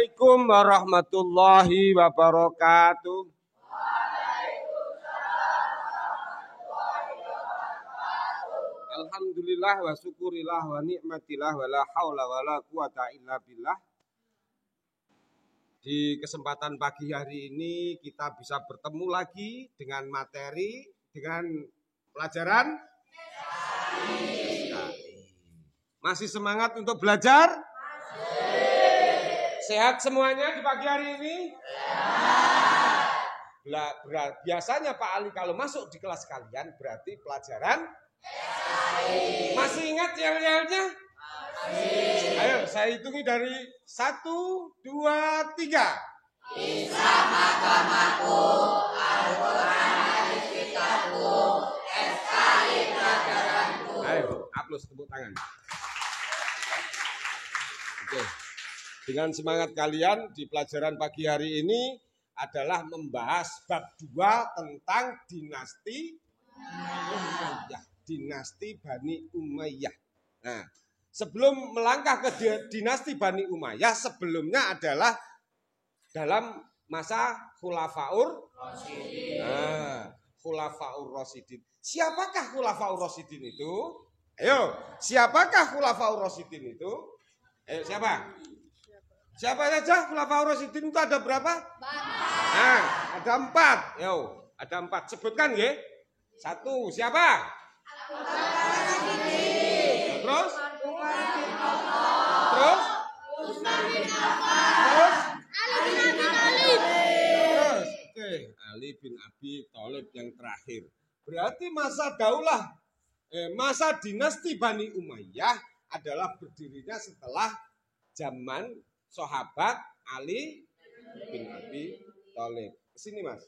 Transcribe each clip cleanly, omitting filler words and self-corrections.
Assalamualaikum warahmatullahi wabarakatuh. Alhamdulillah wa syukurillah wa ni'matillah wa la haula wa la quwata illa billah. Di kesempatan pagi hari ini kita bisa bertemu lagi dengan materi, dengan pelajaran Masih semangat untuk belajar? Sehat semuanya di pagi hari ini? Biasanya Pak Ali kalau masuk di kelas kalian berarti pelajaran masih ingat yel-yelnya? Ayo saya hitungi dari 1, 2, 3. Bisa makamaku, Al-Quran hadis kitabku, SKI pelajaranku. Ayo, aplaus tepuk tangan. Oke. Dengan semangat kalian di pelajaran pagi hari ini adalah membahas bab 2 tentang dinasti Umayyah. Dinasti Bani Umayyah. Nah, sebelum melangkah ke dinasti Bani Umayyah, sebelumnya adalah dalam masa Khulafaur Rasyidin. Nah, Khulafaur Rasyidin. Siapakah Khulafaur Rasyidin itu? Ayo, siapakah Khulafaur Rasyidin itu? Ayo, siapa? Siapa saja Khulafaur Rasyidin itu ada berapa? 4. Nah, ada 4. Yo, ada 4. Sebutkan ya. 1, siapa? Terus? Terus? Terus? Oke, Ali bin Abi Thalib yang terakhir. Berarti masa dinasti Bani Umayyah adalah berdirinya setelah zaman sahabat Ali bin Abi Thalib. Kesini Mas.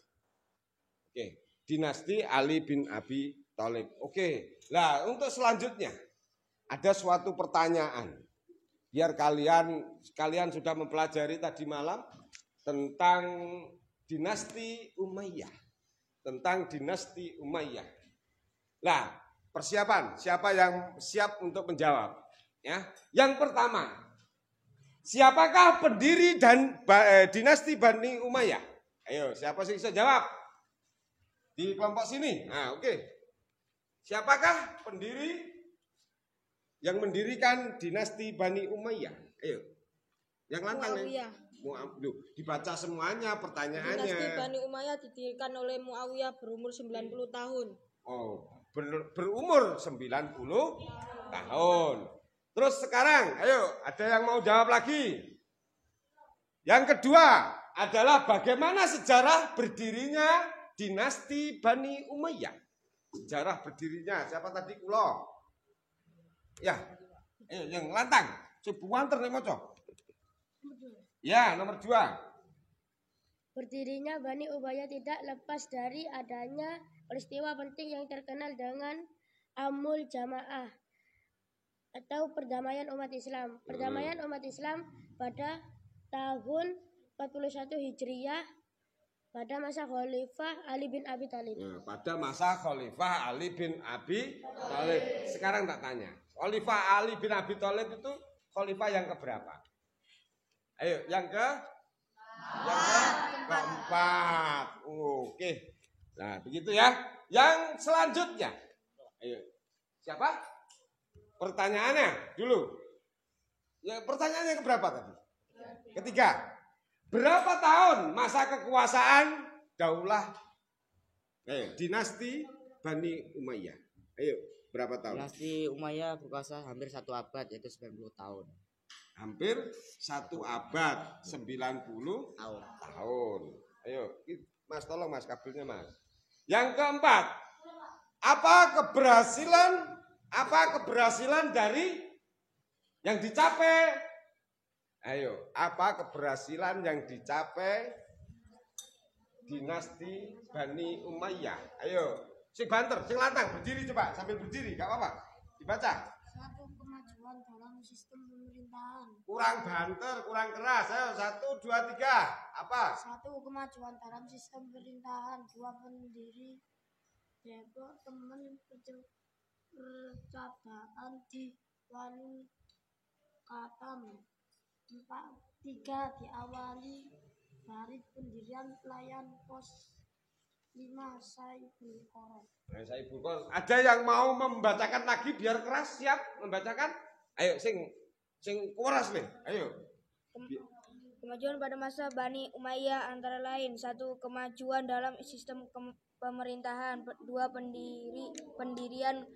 Oke, dinasti Ali bin Abi Thalib. Oke, nah untuk selanjutnya ada suatu pertanyaan. Biar kalian sudah mempelajari tadi malam tentang dinasti Umayyah. Tentang dinasti Umayyah. Nah, persiapan. Siapa yang siap untuk menjawab? Ya, yang pertama, siapakah pendiri dan dinasti Bani Umayyah? Ayo, siapa sih bisa jawab? Di kelompok sini. Nah, oke. Siapakah pendiri yang mendirikan dinasti Bani Umayyah? Ayo. Yang lantang nih. Dibaca semuanya pertanyaannya. Dinasti Bani Umayyah didirikan oleh Muawiyah berumur 90 tahun. Oh, berumur 90 tahun. Terus sekarang, ayo, ada yang mau jawab lagi? Yang kedua adalah bagaimana sejarah berdirinya dinasti Bani Umayyah. Sejarah berdirinya, siapa tadi kulo? Ya, yang lantang. Sebuah ternemoco. Ya, nomor 2. Berdirinya Bani Umayyah tidak lepas dari adanya peristiwa penting yang terkenal dengan Amul Jamaah atau perdamaian umat Islam. Perdamaian umat Islam pada tahun 41 Hijriah pada masa Khalifah Ali bin Abi Thalib. Nah, pada masa Khalifah Ali bin Abi Thalib. Sekarang tak tanya. Khalifah Ali bin Abi Thalib itu khalifah yang keberapa? Ayo, yang keempat. Oke. Nah, begitu ya. Yang selanjutnya. Ayo. Siapa? Pertanyaannya dulu. Ya, pertanyaannya keberapa tadi? Ketiga. Berapa tahun masa kekuasaan daulah dinasti Bani Umayyah? Ayo, berapa tahun? Dinasti Umayyah berkuasa hampir 1 abad, yaitu 90 tahun. Hampir 1 abad, 90 tahun. Ayo, Mas tolong Mas kabelnya Mas. Yang keempat, apa keberhasilan dari yang dicapai? Ayo, apa keberhasilan yang dicapai dinasti Bani Umayyah? Ayo, si banter, si lantang, berdiri coba, sambil berdiri, gak apa-apa. Dibaca. Satu kemajuan dalam sistem pemerintahan. Kurang banter, kurang keras. Ayo, 1, 2, 3. Apa? Satu kemajuan dalam sistem pemerintahan. 2 pendiri Depok teman percabaan di Wali Katam. 4 3 diawali dari pendirian pelayan pos 5 Saiful Qoros. Saiful Qoros. Ada yang mau membacakan lagi biar keras, siap membacakan? Ayo sing keras nih. Ayo. Kemajuan pada masa Bani Umayyah antara lain: 1. Kemajuan dalam sistem pemerintahan. 2. Pendirian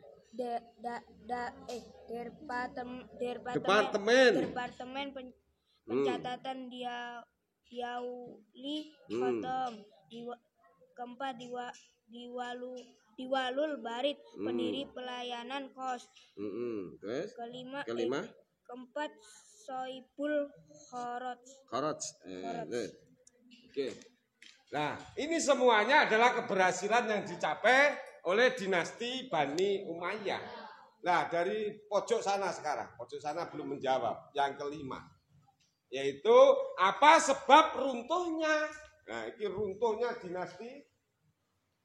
departemen pencatatan Diauli Khotom. 4. Diwalul Barid, pendiri pelayanan kos. Kelima. Keempat, Soibul Kharaj. Oke. Nah, ini semuanya adalah keberhasilan yang dicapai oleh dinasti Bani Umayyah. Nah, dari pojok sana sekarang, pojok sana belum menjawab. Yang kelima, yaitu apa sebab runtuhnya? Nah, ini runtuhnya dinasti,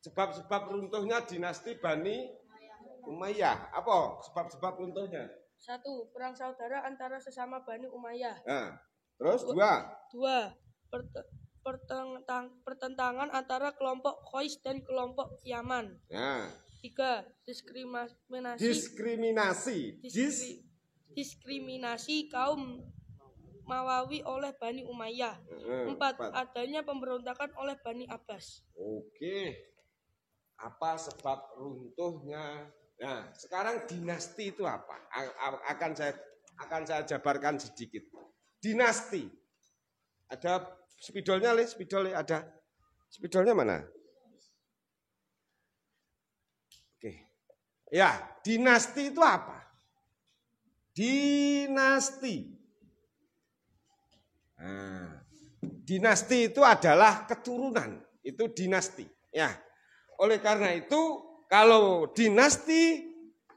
sebab-sebab runtuhnya dinasti Bani Umayyah. Apa sebab-sebab runtuhnya? 1. Perang saudara antara sesama Bani Umayyah. Nah, terus 2. 2. Pertentangan antara kelompok Qais dan kelompok Yaman. Nah. 3. Diskriminasi kaum Mawawi oleh Bani Umayyah. 4. Adanya pemberontakan oleh Bani Abbas. Oke. Apa sebab runtuhnya? Nah, sekarang dinasti itu apa? Akan saya jabarkan sedikit. Dinasti. Ada spidolnya, ada. Spidolnya mana? Oke. Ya, dinasti itu apa? Dinasti. Nah, dinasti itu adalah keturunan. Itu dinasti. Ya. Oleh karena itu, kalau dinasti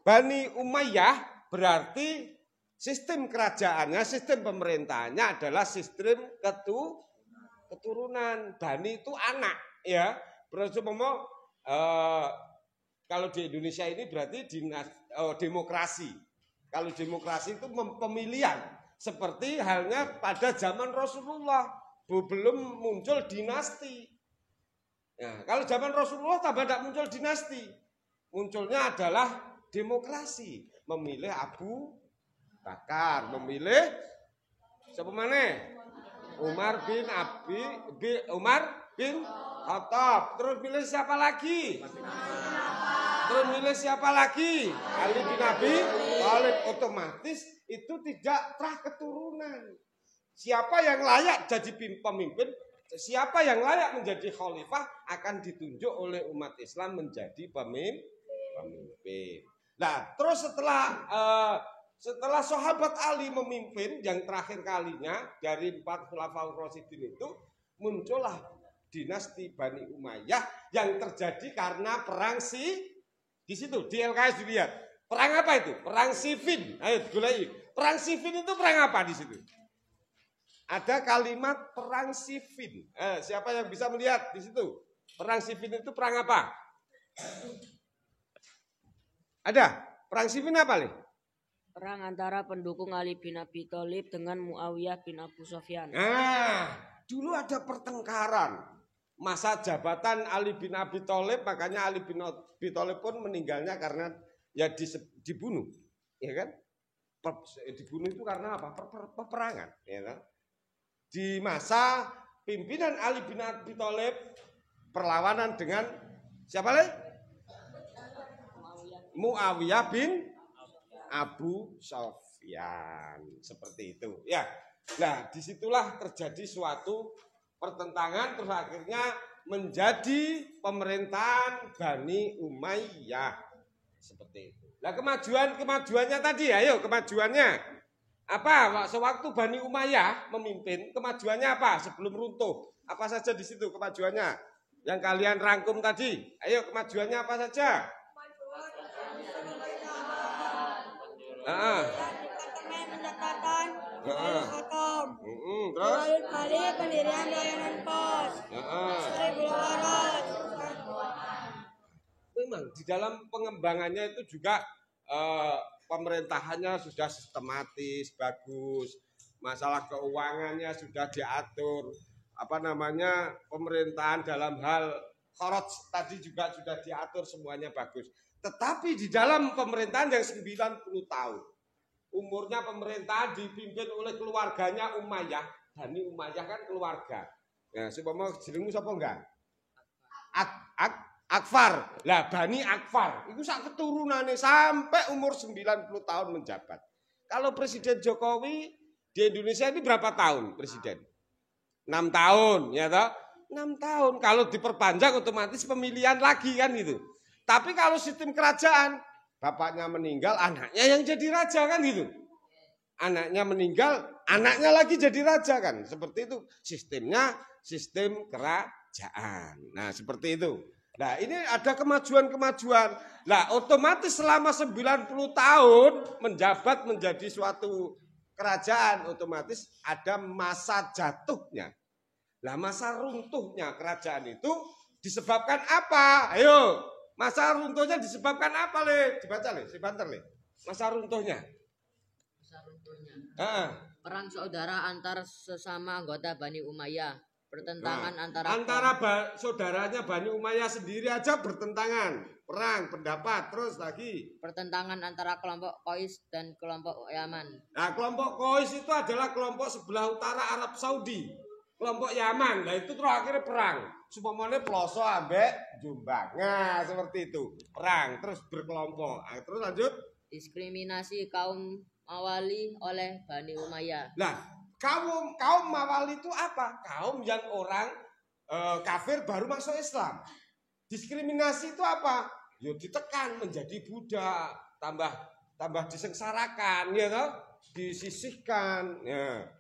Bani Umayyah berarti sistem kerajaannya, sistem pemerintahannya adalah sistem keturunan. Bani itu anak, ya. Berarti kalau di Indonesia ini berarti demokrasi. Kalau demokrasi itu pemilihan, seperti halnya pada zaman Rasulullah belum muncul dinasti. Nah, kalau zaman Rasulullah tambah tidak muncul dinasti, munculnya adalah demokrasi, memilih Abu Bakar, memilih siapa mana? Umar bin Khattab. Terus milih siapa lagi? Ali bin Abi Thalib. Otomatis itu tidak keturunan. Siapa yang layak jadi pemimpin? Siapa yang layak menjadi khalifah akan ditunjuk oleh umat Islam menjadi pemimpin. Nah, terus setelah sahabat Ali memimpin yang terakhir kalinya dari 4 khulafaur rasyidin itu, muncullah dinasti Bani Umayyah yang terjadi karena perang di situ di LKS dilihat. Perang apa itu? Perang Siffin. Ayo digulai. Perang Siffin itu perang apa di situ? Ada kalimat perang Siffin. Siapa yang bisa melihat di situ? Perang Siffin itu perang apa? Ada? Perang Siffin apa nih? Perang antara pendukung Ali bin Abi Thalib dengan Muawiyah bin Abu Sufyan. Nah, dulu ada pertengkaran masa jabatan Ali bin Abi Thalib, makanya Ali bin Abi Thalib pun meninggalnya karena ya dibunuh, ya kan? Dibunuh itu karena apa? Peperangan, ya kan? Di masa pimpinan Ali bin Abi Thalib perlawanan dengan siapa lagi? Muawiyah bin Abu Sufyan, seperti itu. Ya, nah disitulah terjadi suatu pertentangan, terus akhirnya menjadi pemerintahan Bani Umayyah, seperti itu. Nah kemajuannya tadi, ayo kemajuannya. Apa sewaktu Bani Umayyah memimpin, kemajuannya apa sebelum runtuh? Apa saja di situ kemajuannya? Yang kalian rangkum tadi. Ayo kemajuannya apa saja? Pendekatan Khotom. Terus? Kali pendirian layanan pos. Saiful Qoros. Memang di dalam pengembangannya itu juga pemerintahannya sudah sistematis, bagus. masalah keuangannya sudah diatur, pemerintahan dalam hal kharaj tadi juga sudah diatur, semuanya bagus. Tetapi di dalam pemerintahan yang 90 tahun, umurnya pemerintahan dipimpin oleh keluarganya Umayyah, Bani Umayyah kan keluarga. Ya, supaya jenengmu sapa enggak? Akfar. Lah Bani Akfar itu sak keturunane sampai umur 90 tahun menjabat. Kalau Presiden Jokowi di Indonesia ini berapa tahun presiden? 6 tahun, ya toh? 6 tahun. Kalau diperpanjang otomatis pemilihan lagi kan gitu. Tapi kalau sistem kerajaan, bapaknya meninggal, anaknya yang jadi raja kan gitu. Anaknya meninggal, anaknya lagi jadi raja kan. Seperti itu sistemnya, sistem kerajaan. Nah, seperti itu. Nah, ini ada kemajuan-kemajuan. Nah, otomatis selama 90 tahun menjabat menjadi suatu kerajaan, otomatis ada masa jatuhnya. Nah, masa runtuhnya kerajaan itu disebabkan apa? Ayo, masa runtuhnya disebabkan apa, Le? Dibaca, Le, sebentar, Le. Masa runtuhnya. Masa runtuhnya. Perang saudara antar sesama anggota Bani Umayyah. Pertentangan antara saudaranya Bani Umayyah sendiri aja bertentangan, perang pendapat, terus lagi pertentangan antara kelompok Qais dan kelompok Yaman. Nah, kelompok Qais itu adalah kelompok sebelah utara Arab Saudi, kelompok Yaman. Nah, itu terus akhirnya perang. Supamane Ploso ambek Jombang. Nah, seperti itu. Perang terus berkelompok. Nah, terus lanjut. Diskriminasi kaum Mawali oleh Bani Umayyah. Nah, kaum Mawali itu apa? Kaum yang orang kafir baru masuk Islam. Diskriminasi itu apa? Ya ditekan menjadi budak, tambah disengsarakan, ya toh? Disisihkan. Ya.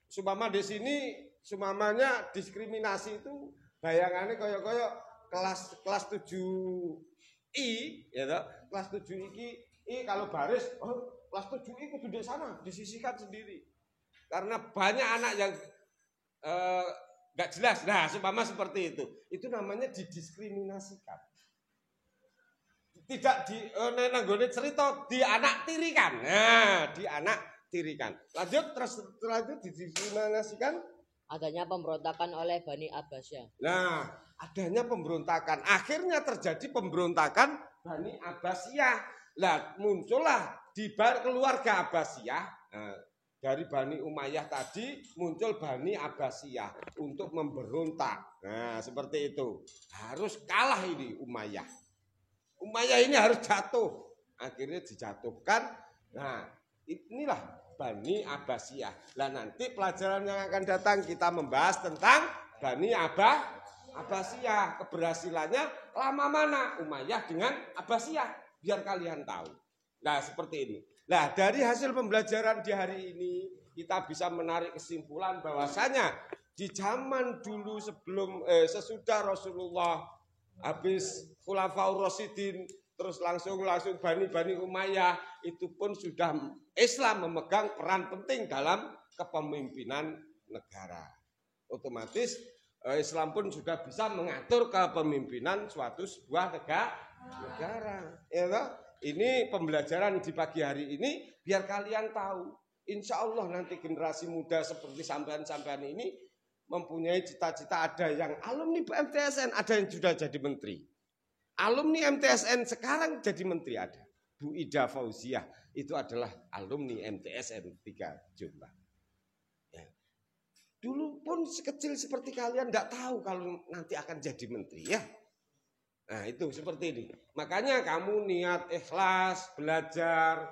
Sumama di sini, sumamanya diskriminasi itu bayangannya koyo kelas 7I, ya toh? Kelas 7I kalau baris, kelas 7I kudu di sana, disisihkan sendiri. Karena banyak anak yang gak jelas. Nah, seumpama seperti itu namanya didiskriminasikan. Tidak nanggone cerita dianak tirikan. Nah, dianak tirikan. Lanjut didiskriminasikan. Adanya pemberontakan oleh Bani Abbasiyah. Nah, adanya pemberontakan. Akhirnya terjadi pemberontakan Bani Abbasiyah. Lah, muncullah di keluarga Abbasiyah. Nah, dari Bani Umayyah tadi muncul Bani Abbasiyah untuk memberontak. Nah, seperti itu. Harus kalah ini Umayyah. Umayyah ini harus jatuh. Akhirnya dijatuhkan. Nah, inilah Bani Abbasiyah. Nah, nanti pelajaran yang akan datang kita membahas tentang Bani Abbasiyah. Keberhasilannya lama mana Umayyah dengan Abbasiyah. Biar kalian tahu. Nah, seperti ini. Nah, dari hasil pembelajaran di hari ini kita bisa menarik kesimpulan bahwasanya di zaman dulu sesudah Rasulullah habis Khulafaur Rasyidin terus langsung Bani Umayyah itu pun sudah Islam memegang peran penting dalam kepemimpinan negara. Otomatis Islam pun sudah bisa mengatur kepemimpinan suatu sebuah negara. Ya, ini pembelajaran di pagi hari ini biar kalian tahu. Insya Allah nanti generasi muda seperti sampean-sampean ini mempunyai cita-cita, ada yang alumni MTSN, ada yang sudah jadi menteri. Alumni MTSN sekarang jadi menteri ada. Bu Ida Fauziah itu adalah alumni MTSN 3 Jombang. Ya. Dulu pun sekecil seperti kalian tidak tahu kalau nanti akan jadi menteri ya. Nah, itu seperti ini. Makanya kamu niat ikhlas, belajar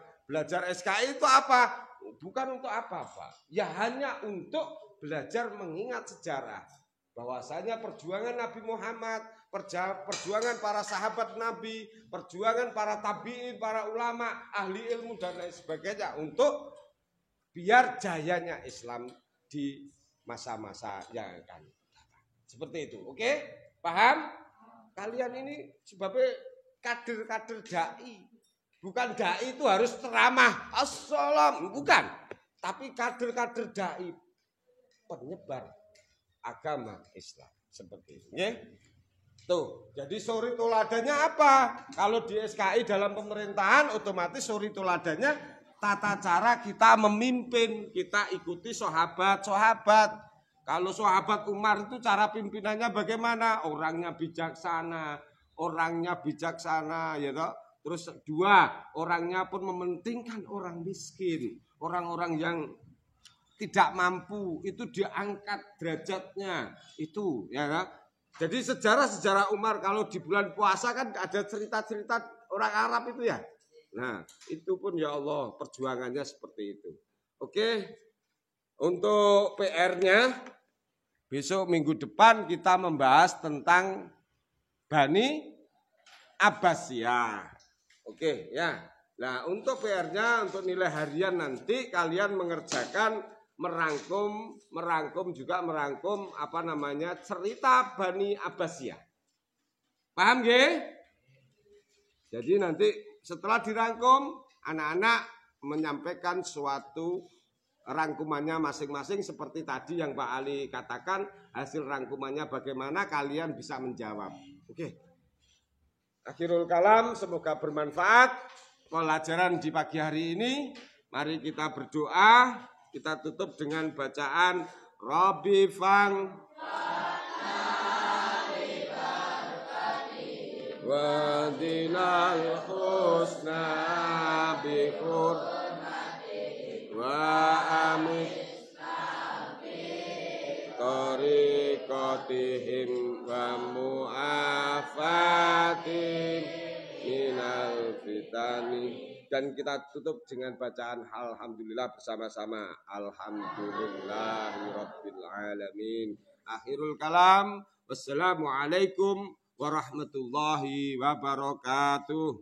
SKI itu apa? Bukan untuk apa-apa. Ya hanya untuk belajar mengingat sejarah. Bahwasanya perjuangan Nabi Muhammad, perjuangan para sahabat Nabi, perjuangan para tabi'in, para ulama, ahli ilmu dan lain sebagainya. Untuk biar jayanya Islam di masa-masa yang akan datang. Seperti itu. Oke? Paham? Kalian ini sebabnya kader-kader dai. Bukan dai itu harus ceramah. Assalam. Bukan. Tapi kader-kader dai. Penyebar agama Islam. Seperti itu. Ya? Tuh. Jadi suri toladannya apa? Kalau di SKI dalam pemerintahan otomatis suri toladannya tata cara kita memimpin, kita ikuti sahabat-sahabat. Kalau sahabat Umar itu cara pimpinannya bagaimana? Orangnya bijaksana, ya toh. Terus dua, orangnya pun mementingkan orang miskin, orang-orang yang tidak mampu itu diangkat derajatnya itu, ya kan? Jadi sejarah Umar kalau di bulan puasa kan ada cerita-cerita orang Arab itu ya. Nah, itu pun ya Allah perjuangannya seperti itu. Oke. Untuk PR-nya besok minggu depan kita membahas tentang Bani Abbasiyah. Oke, ya. Nah, untuk PR-nya untuk nilai harian nanti kalian mengerjakan merangkum apa namanya cerita Bani Abbasiyah. Paham nggih? Jadi nanti setelah dirangkum anak-anak menyampaikan suatu rangkumannya masing-masing seperti tadi yang Pak Ali katakan, hasil rangkumannya bagaimana kalian bisa menjawab. Oke. Akhirul kalam, semoga bermanfaat pelajaran di pagi hari ini. Mari kita berdoa. Kita tutup dengan bacaan Rabbi fang wa dinal husna bi wa amit tariqatihim wa mu'afatihim minal fitani. Dan kita tutup dengan bacaan alhamdulillah bersama-sama. Alhamdulillahirabbil alamin. Akhirul kalam. Wassalamualaikum warahmatullahi wabarakatuh.